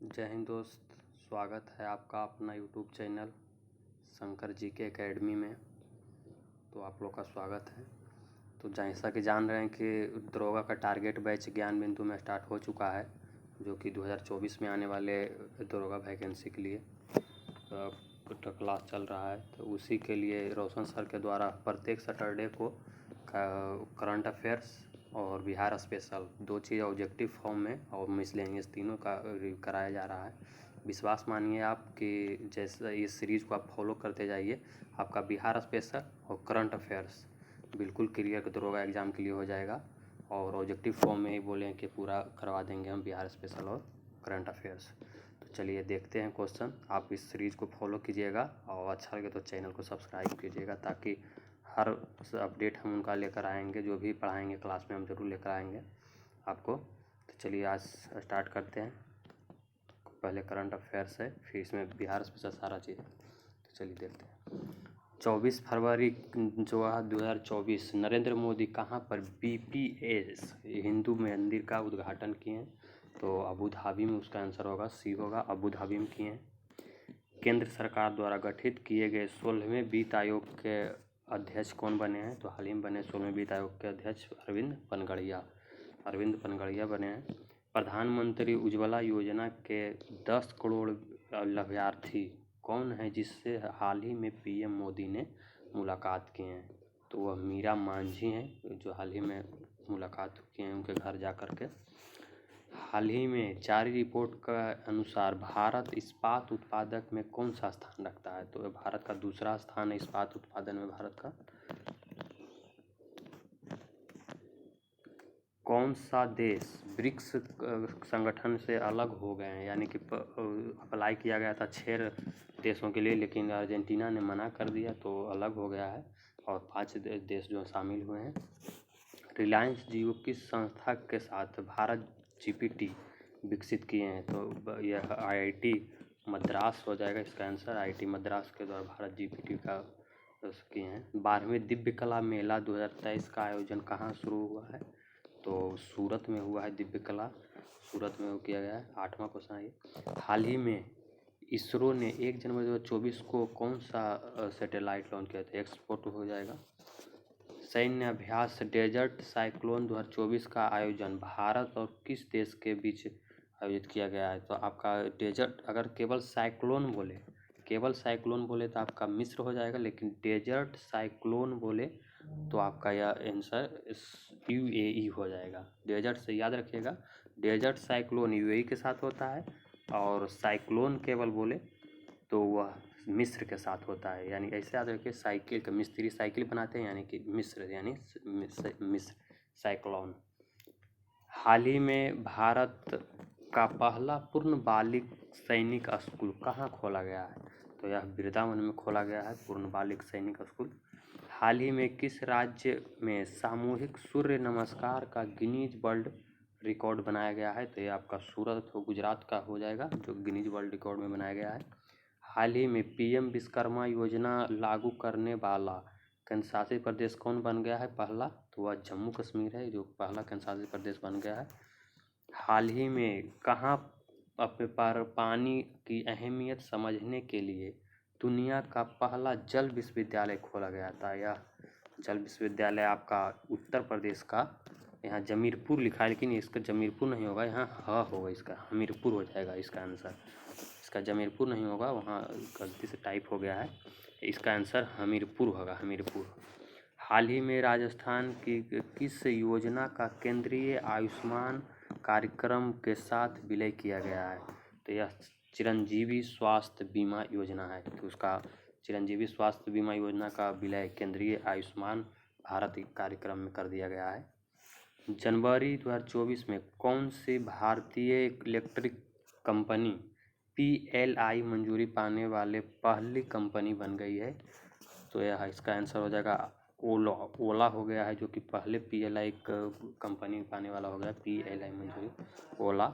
जय हिंद दोस्त, स्वागत है आपका अपना यूट्यूब चैनल शंकर जी के एकेडमी में। तो आप लोग का स्वागत है। तो जैसा कि जान रहे हैं कि दरोगा का टारगेट बैच ज्ञान बिंदु में स्टार्ट हो चुका है, जो कि 2024 में आने वाले दरोगा वैकेंसी के लिए क्लास चल रहा है। तो उसी के लिए रोशन सर के द्वारा प्रत्येक सैटरडे को करंट अफेयर्स और बिहार स्पेशल दो चीज़ ऑब्जेक्टिव फॉर्म में और मिसलेनियस तीनों का कराया जा रहा है। विश्वास मानिए आप कि जैसे इस सीरीज़ को आप फॉलो करते जाइए, आपका बिहार स्पेशल और करंट अफेयर्स बिल्कुल क्लियर दरोगा एग्ज़ाम के लिए हो जाएगा। और ऑब्जेक्टिव फॉर्म में ही बोले कि पूरा करवा देंगे हम बिहार स्पेशल और करंट अफेयर्स। तो चलिए देखते हैं क्वेश्चन। आप इस सीरीज़ को फॉलो कीजिएगा और अच्छा लगे तो चैनल को सब्सक्राइब कीजिएगा, ताकि हर अपडेट हम उनका लेकर आएंगे, जो भी पढ़ाएंगे क्लास में हम ज़रूर लेकर आएंगे आपको। तो चलिए आज स्टार्ट करते हैं। पहले करंट अफेयर्स है, फिर इसमें बिहार स्पेशल सारा चीज़ है। तो चलिए देखते हैं। 24 फरवरी जो है 2024 नरेंद्र मोदी कहाँ पर BPS हिंदू मंदिर का उद्घाटन किए हैं? तो अबू धाबी में उसका आंसर होगा, सी होगा, अबू धाबी में किए हैं। केंद्र सरकार द्वारा गठित किए गए 16वें वित्त आयोग के अध्यक्ष कौन बने हैं? तो हाल ही में बने 16वें वित्त आयोग के अध्यक्ष अरविंद पनगड़िया बने हैं। प्रधानमंत्री उज्ज्वला योजना के 10 करोड़ लाभार्थी कौन है जिससे हाल ही में PM मोदी ने मुलाकात की हैं? तो वह मीरा मांझी हैं, जो हाल ही में मुलाकात की हैं उनके घर जा कर के। हाल ही में जारी रिपोर्ट के अनुसार भारत इस्पात उत्पादक में कौन सा स्थान रखता है? तो भारत का दूसरा स्थान है इस्पात उत्पादन में भारत का। कौन सा देश ब्रिक्स संगठन से अलग हो गए हैं? यानी कि अप्लाई किया गया था 6 देशों के लिए, लेकिन अर्जेंटीना ने मना कर दिया तो अलग हो गया है और 5 देश जो शामिल हुए हैं। रिलायंस जियो किस संस्था के साथ भारत GPT विकसित किए हैं? तो यह IIT मद्रास हो जाएगा इसका आंसर। IIT मद्रास के द्वारा भारत GPT का किए हैं। 12वें दिव्य कला मेला 2023 का आयोजन कहाँ शुरू हुआ है? तो सूरत में हुआ है। दिव्य कला सूरत में किया गया है। 8वां क्वेश्चन है। हाल ही में इसरो ने 1 जनवरी 2024 को कौन सा सैटेलाइट लॉन्च किया था? एक्सपोर्ट हो जाएगा। सैन्य अभ्यास डेजर्ट साइक्लोन 2024 का आयोजन भारत और किस देश के बीच आयोजित किया गया है? तो आपका डेजर्ट, अगर केवल साइक्लोन बोले तो आपका मिस्र हो जाएगा, लेकिन डेजर्ट साइक्लोन बोले तो आपका यह आंसर UAE हो जाएगा। डेजर्ट से याद रखिएगा, डेजर्ट साइक्लोन UAE के साथ होता है और साइक्लोन केवल बोले तो वह मिस्र के साथ होता है। यानी ऐसे याद रखिए, साइकिल का मिस्त्री साइकिल बनाते हैं, यानी कि मिस्र, यानी मिस्र साइक्लोन। हाल ही में भारत का पहला पूर्ण बालिक सैनिक स्कूल कहाँ खोला गया है? तो यह वृंदावन में खोला गया है, पूर्ण बालिक सैनिक स्कूल। हाल ही में किस राज्य में सामूहिक सूर्य नमस्कार का गिनीज वर्ल्ड रिकॉर्ड बनाया गया है? तो ये आपका सूरत हो, गुजरात का हो जाएगा, जो गिनीज वर्ल्ड रिकॉर्ड में बनाया गया है। हाल ही में PM विश्वकर्मा योजना लागू करने वाला केंद्र शासित प्रदेश कौन बन गया है पहला? तो वह जम्मू कश्मीर है, जो पहला केंद्र शासित प्रदेश बन गया है। हाल ही में कहाँ पर पानी की अहमियत समझने के लिए दुनिया का पहला जल विश्वविद्यालय खोला गया था? यह जल विश्वविद्यालय आपका उत्तर प्रदेश का, यहाँ जमीरपुर लिखा है, लेकिन इसका जमीरपुर नहीं होगा, यहाँ होगा, इसका हमीरपुर हो जाएगा इसका आंसर। इसका जमीरपुर नहीं होगा, वहाँ गलती से टाइप हो गया है, इसका आंसर हमीरपुर होगा, हमीरपुर। हाल ही में राजस्थान की किस योजना का केंद्रीय आयुष्मान कार्यक्रम के साथ विलय किया गया है? तो यह चिरंजीवी स्वास्थ्य बीमा योजना है। तो उसका चिरंजीवी स्वास्थ्य बीमा योजना का विलय केंद्रीय आयुष्मान भारत कार्यक्रम में कर दिया गया है। जनवरी 2024 में कौन सी भारतीय इलेक्ट्रिक कंपनी PLI मंजूरी पाने वाले पहली कंपनी बन गई है? तो यह इसका आंसर हो जाएगा ओला हो गया है, जो कि पहले PLI कंपनी पाने वाला हो गया, PLI मंजूरी ओला।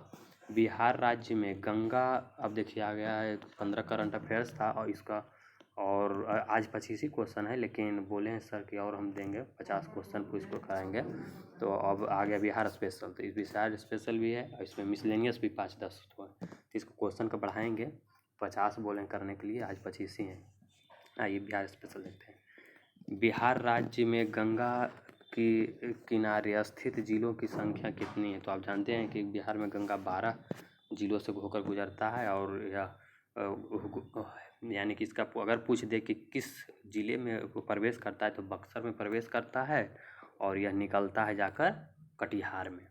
बिहार राज्य में गंगा, अब देखिए आ गया है 15 करंट अफेयर्स था और इसका, और आज 25 ही क्वेश्चन है, लेकिन बोले हैं सर कि और हम देंगे 50 क्वेश्चन को इसको कराएंगे। तो अब आ गया बिहार स्पेशल, तो इस बिहार स्पेशल भी है और इसमें मिसलेनियस भी 5-10 तो है। तो इसको क्वेश्चन को बढ़ाएंगे, 50 बोले करने के लिए, आज 25 ही हैं। आइए बिहार स्पेशल देखते हैं। बिहार राज्य में गंगा की किनारे स्थित जिलों की संख्या कितनी है? तो आप जानते हैं कि बिहार में गंगा 12 जिलों से होकर गुजरता है, और यह यानी कि इसका अगर पूछ दे कि किस जिले में प्रवेश करता है तो बक्सर में प्रवेश करता है, और यह निकलता है जाकर कटिहार में।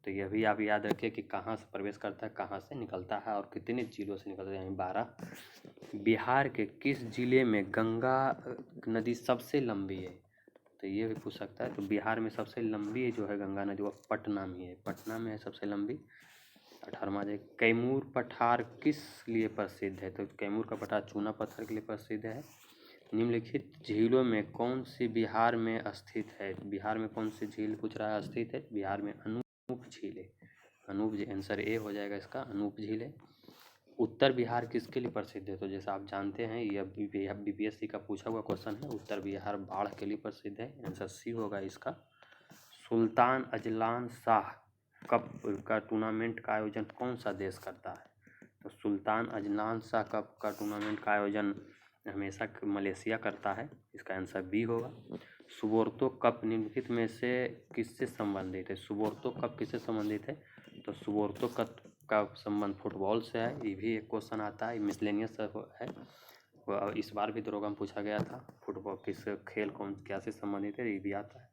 तो यह भी आप याद रखिए कि कहाँ से प्रवेश करता है, कहाँ से निकलता है, और कितने जिलों से निकलता है, यानी 12। बिहार के किस जिले में गंगा नदी सबसे लंबी है? तो ये भी पूछ सकता है। तो बिहार में सबसे लंबी जो है गंगा नदी वो पटना में है, पटना में है सबसे लंबी। 18वां देख, कैमूर पठार किस लिए प्रसिद्ध है? तो कैमूर का पठार चूना पत्थर के लिए प्रसिद्ध है। निम्नलिखित झीलों में कौन सी बिहार में स्थित है? बिहार में कौन सी झील पूछ रहा है स्थित है? बिहार में अनूप झील है। अनूप, आंसर ए हो जाएगा इसका, अनूप झील है। उत्तर बिहार किसके लिए प्रसिद्ध है? तो जैसा आप जानते हैं यह बीपीएससी का पूछा हुआ क्वेश्चन है। उत्तर बिहार बाढ़ के लिए प्रसिद्ध है, आंसर सी होगा इसका। सुल्तान अजलान शाह कप का टूर्नामेंट का आयोजन कौन सा देश करता है? तो सुल्तान अजलान शाह कप का टूर्नामेंट का आयोजन हमेशा मलेशिया करता है, इसका आंसर बी होगा। सुबोर्तो कप निम्नलिखित में से किससे संबंधित है? सुबोर्तो कप किससे संबंधित है? तो सुबोर्तो कप का संबंध फुटबॉल से है। ये भी एक क्वेश्चन आता है, मिसलेनियस है, इस बार भी दरोगा में पूछा गया था। फुटबॉल किस खेल कौन क्या से संबंधित है, ये भी आता है।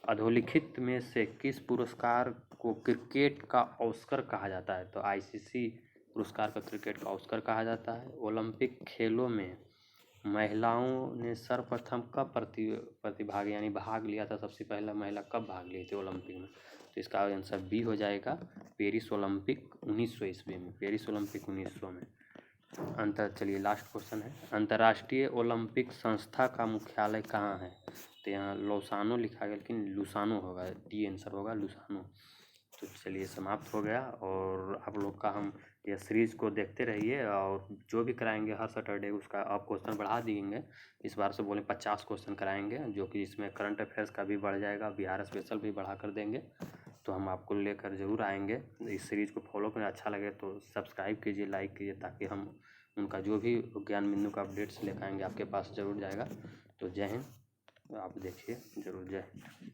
अधोलिखित में से किस पुरस्कार को क्रिकेट का ऑस्कर कहा जाता है? तो आईसीसी पुरस्कार का क्रिकेट का ऑस्कर कहा जाता है। ओलंपिक खेलों में महिलाओं ने सर्वप्रथम कब प्रतिभाग यानी भाग लिया था? सबसे पहला महिला कब भाग ली थी ओलंपिक में? तो इसका आंसर बी हो जाएगा, पेरिस ओलंपिक 1900 ईस्वी में, पेरिस ओलंपिक 1900 में। चलिए लास्ट क्वेश्चन है, अंतर्राष्ट्रीय ओलंपिक संस्था का मुख्यालय कहाँ है? तो यहाँ लौसानो लिखा गया, लेकिन लुसानो होगा, डी आंसर होगा, लुसानो। तो चलिए समाप्त हो गया, और आप लोग का हम ये सीरीज़ को देखते रहिए, और जो भी कराएंगे हर सैटरडे उसका आप क्वेश्चन बढ़ा देंगे। इस बार से बोले 50 क्वेश्चन कराएंगे, जो कि इसमें करंट अफेयर्स का भी बढ़ जाएगा, बिहार स्पेशल भी बढ़ा कर देंगे। तो हम आपको लेकर ज़रूर आएंगे। इस सीरीज़ को फॉलो करें, अच्छा लगे तो सब्सक्राइब कीजिए, लाइक कीजिए, ताकि हम उनका जो भी ज्ञान बिंदु का अपडेट्स लेकर आएंगे आपके पास ज़रूर जाएगा। तो जय हिंद, आप देखिए ज़रूर, जय हिंद।